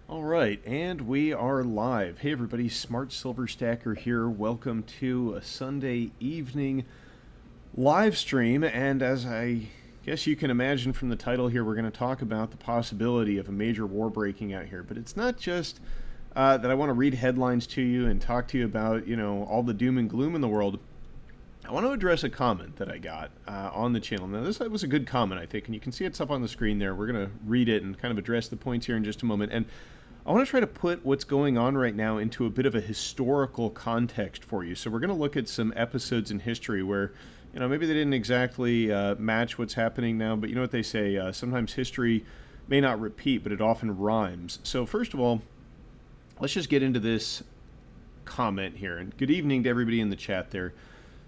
All right, and we are live. Hey everybody, Smart Silver Stacker here. Welcome to a Sunday evening live stream. And as I guess you can imagine from the title here, we're going to talk about the possibility of a major war breaking out here. But it's not just that I want to read headlines to you and talk to you about, all the doom and gloom in the world. I want to address a comment that I got on the channel. Now, this was a good comment, I think, and you can see it's up on the screen there. We're going to read it and kind of address the points here in just a moment. And I want to try to put what's going on right now into a bit of a historical context for you. So we're going to look at some episodes in history where, maybe they didn't exactly match what's happening now, but you know what they say, sometimes history may not repeat, but it often rhymes. So first of all, let's just get into this comment here. And good evening to everybody in the chat there.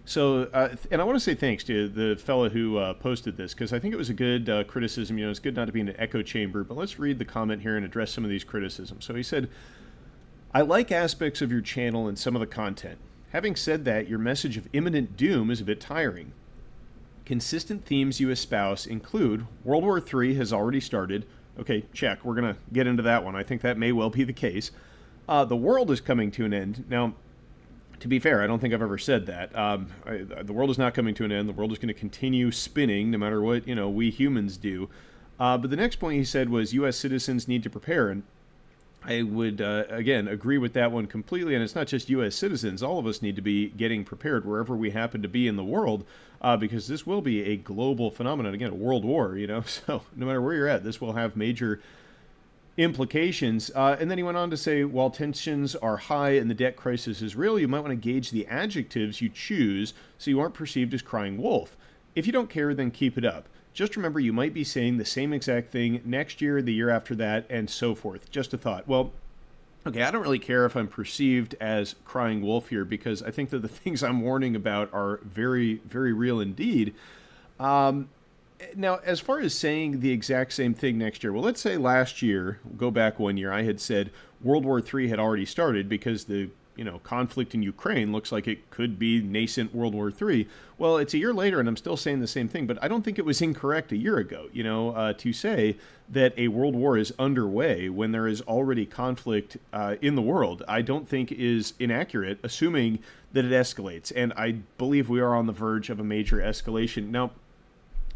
So, and I want to say thanks to the fellow who posted this, because I think it was a good criticism. It's good not to be in an echo chamber, but let's read the comment here and address some of these criticisms. So he said, I like aspects of your channel and some of the content. Having said that, your message of imminent doom is a bit tiring. Consistent themes you espouse include World War III has already started. Okay, check. We're going to get into that one. I think that may well be the case. The world is coming to an end. Now, to be fair, I don't think I've ever said that. The world is not coming to an end. The world is going to continue spinning no matter what, we humans do. But the next point he said was U.S. citizens need to prepare. And I would, again, agree with that one completely. And it's not just U.S. citizens. All of us need to be getting prepared wherever we happen to be in the world, because this will be a global phenomenon. Again, a world war, So no matter where you're at, this will have major implications. And then he went on to say, while tensions are high and the debt crisis is real, you might want to gauge the adjectives you choose so you aren't perceived as crying wolf. If you don't care, then keep it up. Just remember, you might be saying the same exact thing next year, the year after that, and so forth. Just a thought. Well, okay, I don't really care if I'm perceived as crying wolf here, because I think that the things I'm warning about are very, very real indeed. Now, as far as saying the exact same thing next year, well, let's say last year, go back 1 year, I had said World War III had already started because the conflict in Ukraine looks like it could be nascent World War III. Well, it's a year later, and I'm still saying the same thing, but I don't think it was incorrect a year ago, to say that a world war is underway when there is already conflict in the world. I don't think is inaccurate, assuming that it escalates, and I believe we are on the verge of a major escalation. Now,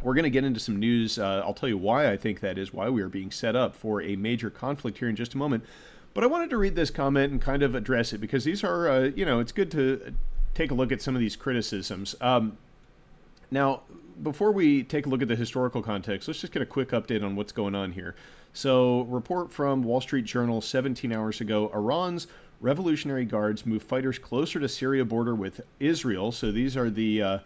we're going to get into some news. I'll tell you why I think that is, why we are being set up for a major conflict here in just a moment. But I wanted to read this comment and kind of address it, because these are, it's good to take a look at some of these criticisms. Now, before we take a look at the historical context, let's just get a quick update on what's going on here. So, report from Wall Street Journal 17 hours ago, Iran's Revolutionary Guards move fighters closer to Syria border with Israel. So these are the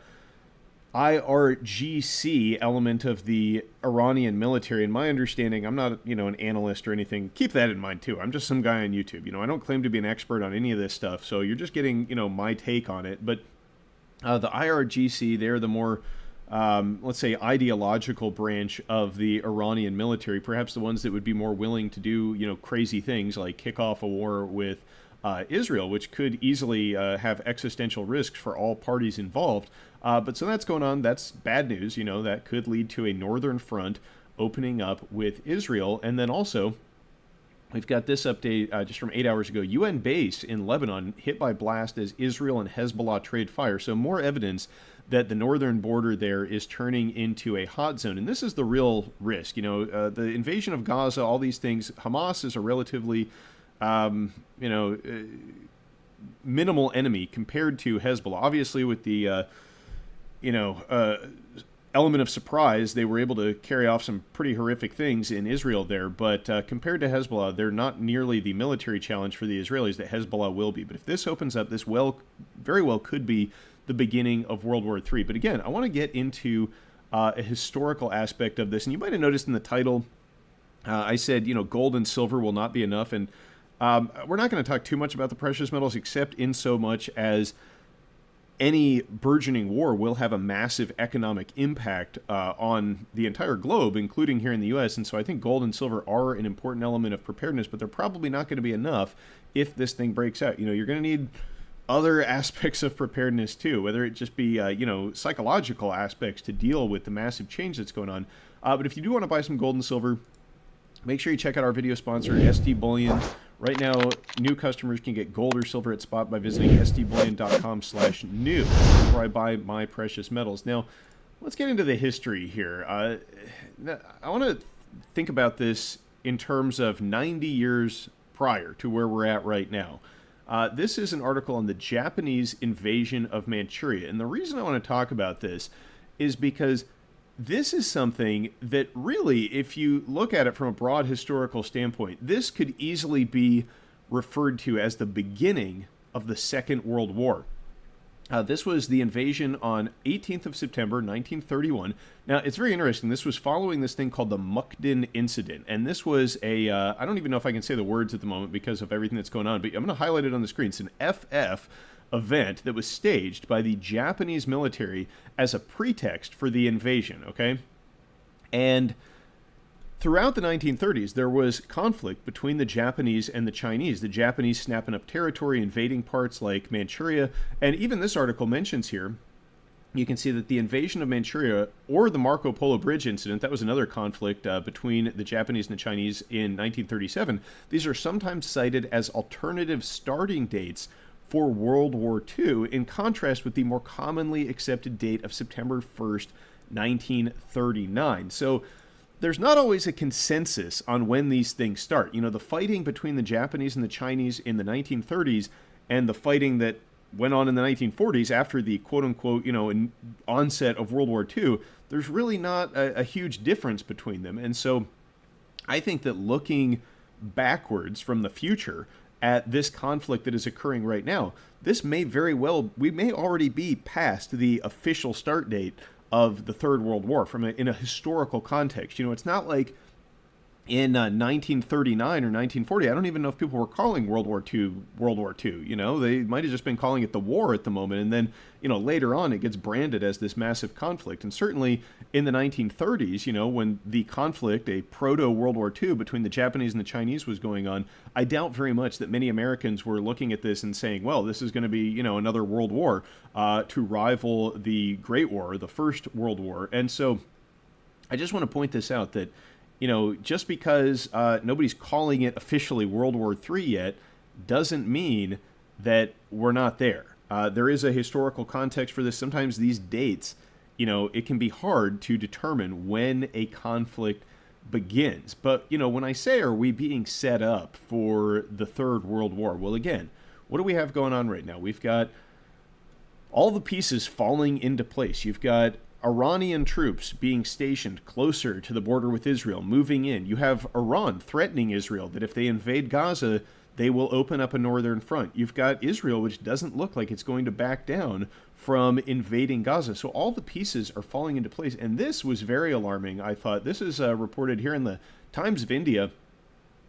IRGC element of the Iranian military. In my understanding, I'm not, an analyst or anything. Keep that in mind too. I'm just some guy on YouTube. I don't claim to be an expert on any of this stuff. So you're just getting, my take on it. But the IRGC, they're the more, let's say, ideological branch of the Iranian military. Perhaps the ones that would be more willing to do, crazy things like kick off a war with Israel, which could easily have existential risks for all parties involved. But so that's going on. That's bad news. That could lead to a northern front opening up with Israel. And then also, we've got this update just from 8 hours ago. UN base in Lebanon hit by blast as Israel and Hezbollah trade fire. So more evidence that the northern border there is turning into a hot zone. And this is the real risk. The invasion of Gaza, all these things, Hamas is a relatively minimal enemy compared to Hezbollah. Obviously, with the element of surprise, they were able to carry off some pretty horrific things in Israel there. But compared to Hezbollah, they're not nearly the military challenge for the Israelis that Hezbollah will be. But if this opens up, this very well could be the beginning of World War III. But again, I want to get into a historical aspect of this. And you might have noticed in the title, I said, gold and silver will not be enough. And we're not going to talk too much about the precious metals, except in so much as any burgeoning war will have a massive economic impact on the entire globe, including here in the U.S. And so I think gold and silver are an important element of preparedness, but they're probably not going to be enough if this thing breaks out. You're going to need other aspects of preparedness too, whether it just be, psychological aspects to deal with the massive change that's going on. But if you do want to buy some gold and silver, Make sure you check out our video sponsor, SD Bullion. Right now, new customers can get gold or silver at spot by visiting sdbullion.com/new, where I buy my precious metals. Now, let's get into the history here. I want to think about this in terms of 90 years prior to where we're at right now. This is an article on the Japanese invasion of Manchuria. And the reason I want to talk about this is because this is something that really, if you look at it from a broad historical standpoint, this could easily be referred to as the beginning of the Second World War. This was the invasion on 18th of September, 1931. Now, it's very interesting. This was following this thing called the Mukden Incident. And this was a, I don't even know if I can say the words at the moment because of everything that's going on, but I'm going to highlight it on the screen. It's an FF event that was staged by the Japanese military as a pretext for the invasion, okay? And throughout the 1930s, there was conflict between the Japanese and the Chinese. The Japanese snapping up territory, invading parts like Manchuria. And even this article mentions here, you can see that the invasion of Manchuria or the Marco Polo Bridge incident, that was another conflict between the Japanese and the Chinese in 1937. These are sometimes cited as alternative starting dates for World War II, in contrast with the more commonly accepted date of September 1st, 1939. So there's not always a consensus on when these things start. You know, the fighting between the Japanese and the Chinese in the 1930s and the fighting that went on in the 1940s after the quote-unquote, onset of World War II, there's really not a huge difference between them. And so I think that looking backwards from the future at this conflict that is occurring right now, this may very well, we may already be past the official start date of the Third World War in a historical context. You know, it's not like in 1939 or 1940, I don't even know if people were calling World War II World War II. You know, they might have just been calling it the war at the moment. And then, later on it gets branded as this massive conflict. And certainly in the 1930s, when the conflict, a proto-World War II between the Japanese and the Chinese was going on, I doubt very much that many Americans were looking at this and saying, well, this is going to be, another world war to rival the Great War, the First World War. And so I just want to point this out that, just because nobody's calling it officially World War III yet doesn't mean that we're not there. There is a historical context for this. Sometimes these dates, it can be hard to determine when a conflict begins. But, when I say, are we being set up for the Third World War? Well, again, what do we have going on right now? We've got all the pieces falling into place. You've got Iranian troops being stationed closer to the border with Israel, moving in. You have Iran threatening Israel that if they invade Gaza, they will open up a northern front. You've got Israel, which doesn't look like it's going to back down from invading Gaza. So all the pieces are falling into place. And this was very alarming, I thought. This is reported here in the Times of India.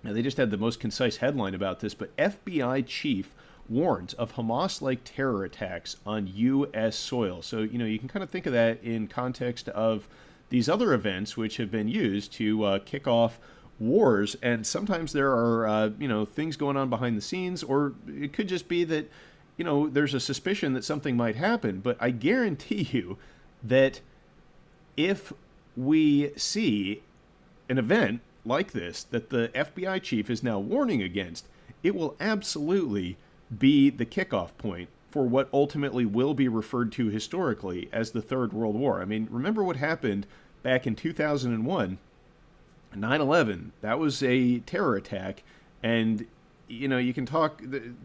Now, they just had the most concise headline about this, but FBI chief warns of Hamas-like terror attacks on U.S. soil. So, you can kind of think of that in context of these other events which have been used to kick off wars. And sometimes there are, things going on behind the scenes, or it could just be that, there's a suspicion that something might happen. But I guarantee you that if we see an event like this that the FBI chief is now warning against, it will absolutely be the kickoff point for what ultimately will be referred to historically as the Third World War. I mean, remember what happened back in 2001, 9/11. That was a terror attack, and you can talk.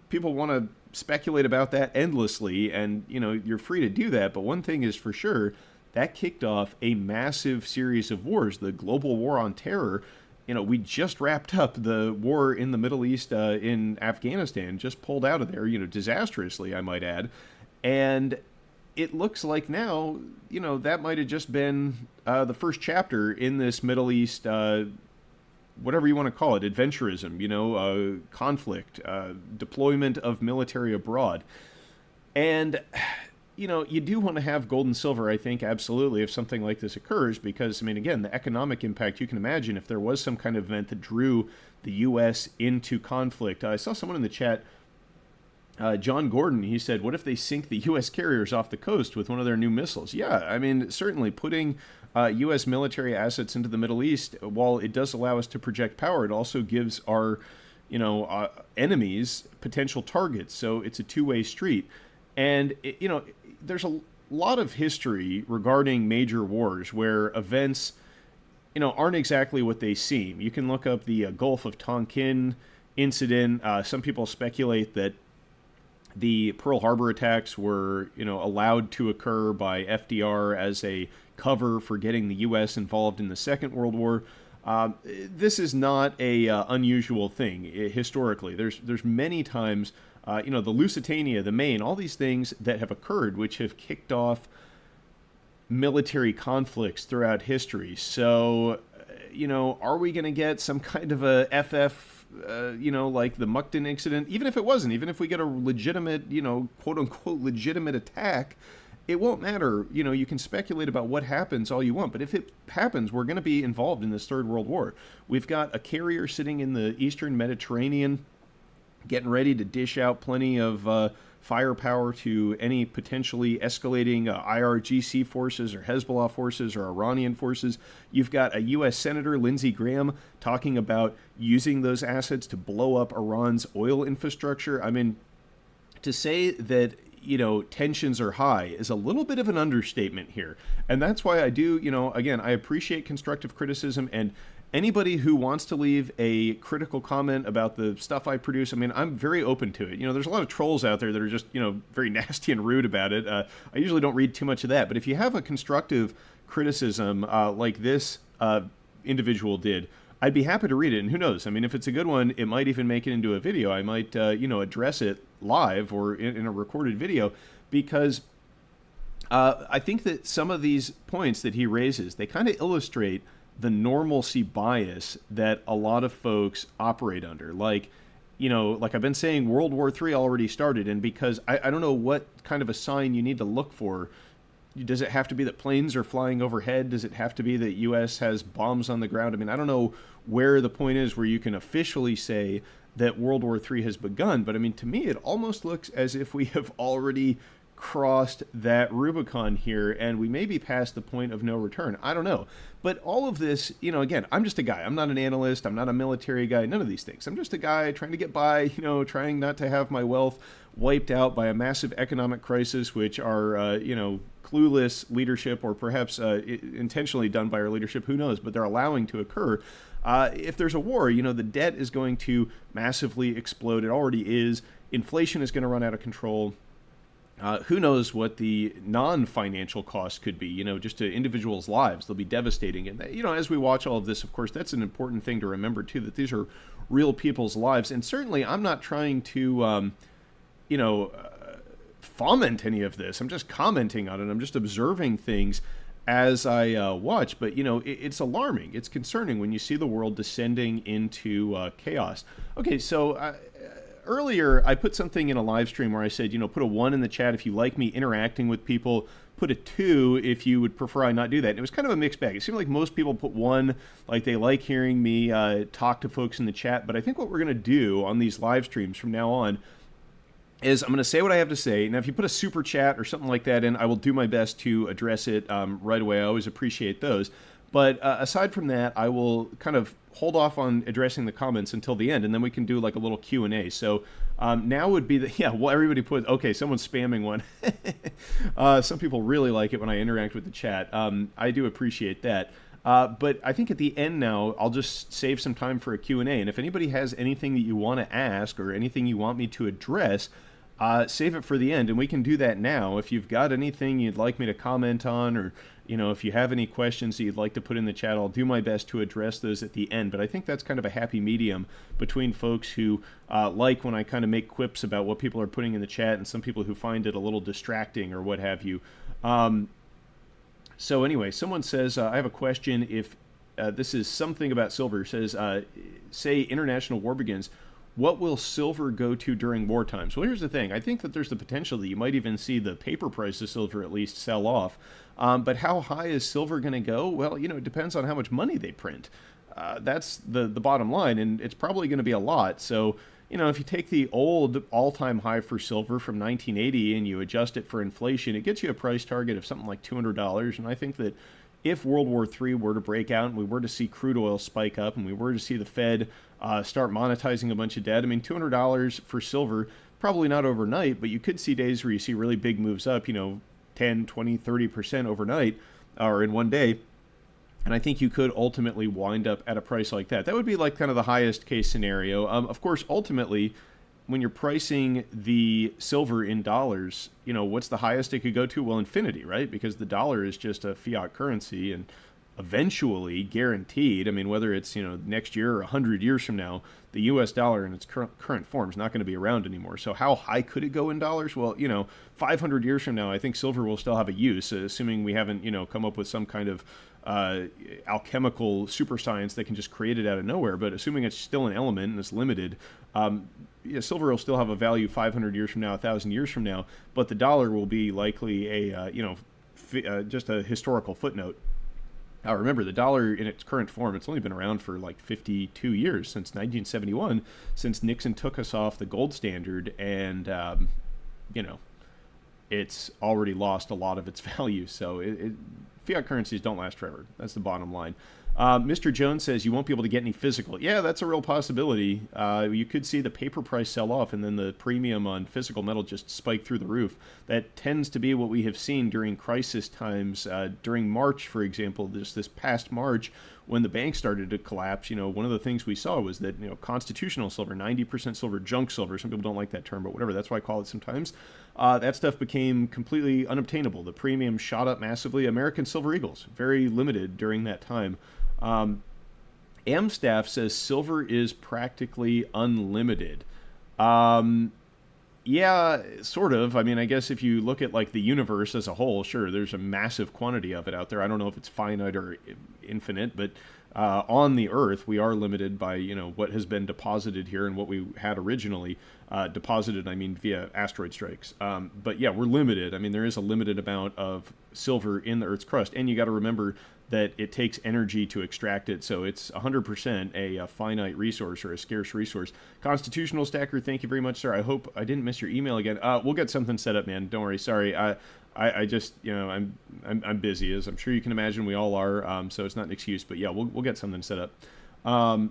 People want to speculate about that endlessly, and you're free to do that. But one thing is for sure, that kicked off a massive series of wars, the global war on terror. We just wrapped up the war in the Middle East, in Afghanistan, just pulled out of there, disastrously, I might add. And it looks like now, that might have just been the first chapter in this Middle East, whatever you want to call it, adventurism, conflict, deployment of military abroad. And you do want to have gold and silver, I think, absolutely, if something like this occurs, because, again, the economic impact, you can imagine if there was some kind of event that drew the U.S. into conflict. I saw someone in the chat John Gordon, he said, what if they sink the U.S. carriers off the coast with one of their new missiles? Yeah, I mean, certainly putting U.S. military assets into the Middle East, while it does allow us to project power, it also gives our, enemies potential targets. So it's a two-way street. And, there's a lot of history regarding major wars where events, aren't exactly what they seem. You can look up the Gulf of Tonkin incident. Some people speculate that the Pearl Harbor attacks were, allowed to occur by FDR as a cover for getting the U.S. involved in the Second World War. This is not a unusual thing historically. There's many times, the Lusitania, the Maine, all these things that have occurred which have kicked off military conflicts throughout history. So, are we going to get some kind of a FF? Like the Mukden incident, even if it wasn't, even if we get a legitimate, quote unquote legitimate attack, it won't matter. You can speculate about what happens all you want, but if it happens, we're going to be involved in this Third World War. We've got a carrier sitting in the Eastern Mediterranean getting ready to dish out plenty of firepower to any potentially escalating IRGC forces or Hezbollah forces or Iranian forces. You've got a U.S. Senator, Lindsey Graham, talking about using those assets to blow up Iran's oil infrastructure. I mean, to say that, tensions are high is a little bit of an understatement here. And that's why I do, again, I appreciate constructive criticism, and anybody who wants to leave a critical comment about the stuff I produce, I mean, I'm very open to it. There's a lot of trolls out there that are just, very nasty and rude about it. I usually don't read too much of that. But if you have a constructive criticism like this individual did, I'd be happy to read it. And who knows? I mean, if it's a good one, it might even make it into a video. I might, address it live or in a recorded video, because I think that some of these points that he raises, they kind of illustrate the normalcy bias that a lot of folks operate under. Like I've been saying, World War III already started, and because I don't know what kind of a sign you need to look for. Does it have to be that planes are flying overhead? Does it have to be that U.S. has bombs on the ground? I mean, I don't know where the point is where you can officially say that World War III has begun, but I mean, to me, it almost looks as if we have already crossed that Rubicon here, and we may be past the point of no return. I don't know. But all of this, again, I'm just a guy. I'm not an analyst. I'm not a military guy. None of these things. I'm just a guy trying to get by, trying not to have my wealth wiped out by a massive economic crisis, which are, clueless leadership, or perhaps intentionally done by our leadership, who knows, but they're allowing to occur. If there's a war, the debt is going to massively explode. It already is. Inflation is going to run out of control. Who knows what the non-financial costs could be, just to individuals' lives. They'll be devastating. And, as we watch all of this, of course, that's an important thing to remember, too, that these are real people's lives. And certainly I'm not trying to, foment any of this. I'm just commenting on it. I'm just observing things as I watch. But, it's alarming. It's concerning when you see the world descending into chaos. Okay, so earlier, I put something in a live stream where I said, put a 1 in the chat if you like me interacting with people. Put a 2 if you would prefer I not do that. And it was kind of a mixed bag. It seemed like most people put 1, like they like hearing me talk to folks in the chat. But I think what we're going to do on these live streams from now on is I'm going to say what I have to say. Now, if you put a super chat or something like that in, I will do my best to address it right away. I always appreciate those. But aside from that, I will kind of hold off on addressing the comments until the end, and then we can do like a little Q&A. So now would be everybody put, okay, someone's spamming one. Some people really like it when I interact with the chat. I do appreciate that. But I think at the end now, I'll just save some time for a Q&A. And if anybody has anything that you want to ask or anything you want me to address, save it for the end, and we can do that now. If you've got anything you'd like me to comment on, or if you have any questions that you'd like to put in the chat, I'll do my best to address those at the end. But I think that's kind of a happy medium between folks who like when I kind of make quips about what people are putting in the chat, and some people who find it a little distracting or what have you. So anyway, someone says, I have a question. If this is something about silver, it says, say international war begins, what will silver go to during war times? Well, here's the thing. I think that there's the potential that you might even see the paper price of silver at least sell off. But how high is silver going to go? Well, it depends on how much money they print. That's the bottom line, and it's probably going to be a lot. So, if you take the old all-time high for silver from 1980 and you adjust it for inflation, it gets you a price target of something like $200. And I think that if World War III were to break out and we were to see crude oil spike up and we were to see the Fed start monetizing a bunch of debt, I mean, $200 for silver, probably not overnight, but you could see days where you see really big moves up, 10, 20, 30% overnight or in one day. And I think you could ultimately wind up at a price like that. That would be like kind of the highest case scenario. Of course, ultimately, when you're pricing the silver in dollars, what's the highest it could go to? Well, infinity, right? Because the dollar is just a fiat currency and eventually guaranteed. I mean, whether it's, next year or 100 years from now, the U.S. dollar in its current form is not going to be around anymore. So how high could it go in dollars? Well, 500 years from now, I think silver will still have a use, assuming we haven't, come up with some kind of alchemical super science that can just create it out of nowhere. But assuming it's still an element and it's limited, silver will still have a value 500 years from now, 1,000 years from now. But the dollar will be likely just a historical footnote. Remember, the dollar in its current form, it's only been around for like 52 years, since 1971, since Nixon took us off the gold standard, and, it's already lost a lot of its value. So fiat currencies don't last forever. That's the bottom line. Mr. Jones says you won't be able to get any physical. Yeah, that's a real possibility. You could see the paper price sell off and then the premium on physical metal just spike through the roof. That tends to be what we have seen during crisis times. During March, for example, this past March, when the bank started to collapse, one of the things we saw was that, constitutional silver, 90% silver, junk silver, some people don't like that term, but whatever, that's why I call it sometimes, that stuff became completely unobtainable. The premium shot up massively. American Silver Eagles, very limited during that time. Amstaff says silver is practically unlimited. Yeah, sort of. I mean, I guess if you look at like the universe as a whole, sure, there's a massive quantity of it out there. I don't know if it's finite or infinite, but on the Earth, we are limited by, what has been deposited here and what we had originally deposited, I mean, via asteroid strikes. But yeah, we're limited. I mean, there is a limited amount of silver in the Earth's crust. And you got to remember that it takes energy to extract it, so it's 100% a finite resource or a scarce resource. Constitutional Stacker, thank you very much, sir. I hope I didn't miss your email again. We'll get something set up, man. Don't worry. Sorry. I just, I'm busy, as I'm sure you can imagine. We all are. So it's not an excuse, but yeah, we'll get something set up.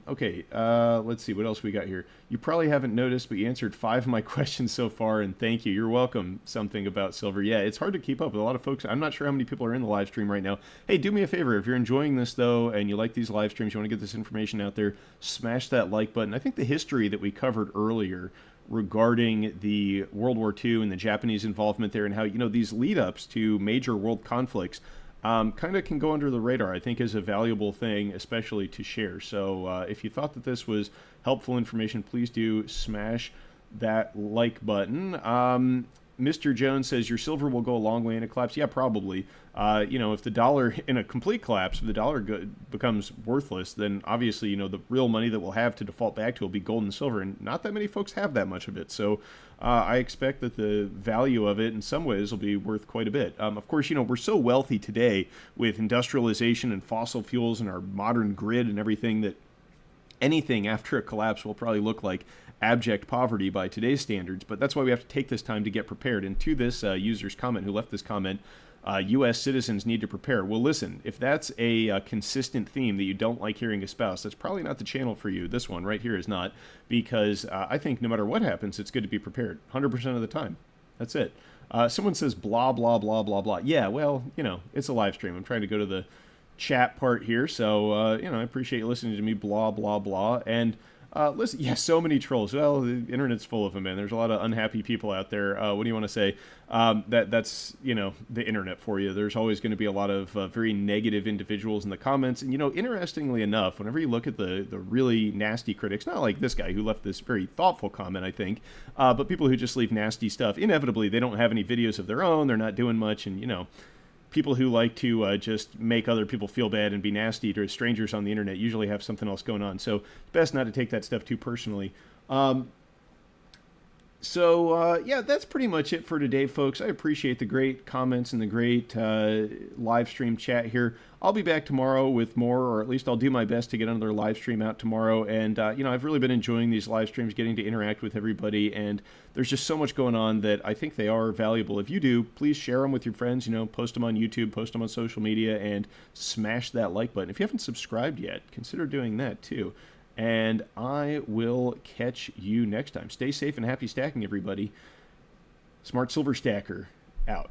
Okay, let's see what else we got here. You probably haven't noticed, but you answered 5 of my questions so far, and thank you. You're welcome. Something about silver. Yeah, it's hard to keep up with a lot of folks. I'm not sure how many people are in the live stream right now. Hey, do me a favor. If you're enjoying this, though, and you like these live streams, you want to get this information out there, smash that like button. I think the history that we covered earlier regarding the World War II and the Japanese involvement there and how, these lead-ups to major world conflicts kind of can go under the radar, I think, is a valuable thing, especially to share. So if you thought that this was helpful information, please do smash that like button. Mr. Jones says your silver will go a long way in a collapse. Yeah, probably. If the dollar, in a complete collapse, if the dollar becomes worthless, then obviously, the real money that we'll have to default back to will be gold and silver, and not that many folks have that much of it. So I expect that the value of it in some ways will be worth quite a bit. Of course, we're so wealthy today with industrialization and fossil fuels and our modern grid and everything that anything after a collapse will probably look like abject poverty by today's standards, but that's why we have to take this time to get prepared. And to this user's comment, who left this comment, U.S. citizens need to prepare. Well, listen, if that's a consistent theme that you don't like hearing espoused, that's probably not the channel for you. This one right here is not, because I think no matter what happens, it's good to be prepared 100% of the time. That's it. Someone says blah, blah, blah, blah, blah. Yeah, well, it's a live stream. I'm trying to go to the chat part here, so, I appreciate you listening to me blah, blah, blah. And listen, yeah, so many trolls. Well, the internet's full of them, man. There's a lot of unhappy people out there. What do you want to say? That's the internet for you. There's always going to be a lot of very negative individuals in the comments. And, interestingly enough, whenever you look at the really nasty critics, not like this guy who left this very thoughtful comment, I think, but people who just leave nasty stuff, inevitably, they don't have any videos of their own. They're not doing much. And, people who like to just make other people feel bad and be nasty to strangers on the internet usually have something else going on. So it's best not to take that stuff too personally. So, yeah, that's pretty much it for today, folks. I appreciate the great comments and the great live stream chat here. I'll be back tomorrow with more, or at least I'll do my best to get another live stream out tomorrow. And, I've really been enjoying these live streams, getting to interact with everybody. And there's just so much going on that I think they are valuable. If you do, please share them with your friends, post them on YouTube, post them on social media, and smash that like button. If you haven't subscribed yet, consider doing that too. And I will catch you next time. Stay safe and happy stacking, everybody. Smart Silver Stacker, out.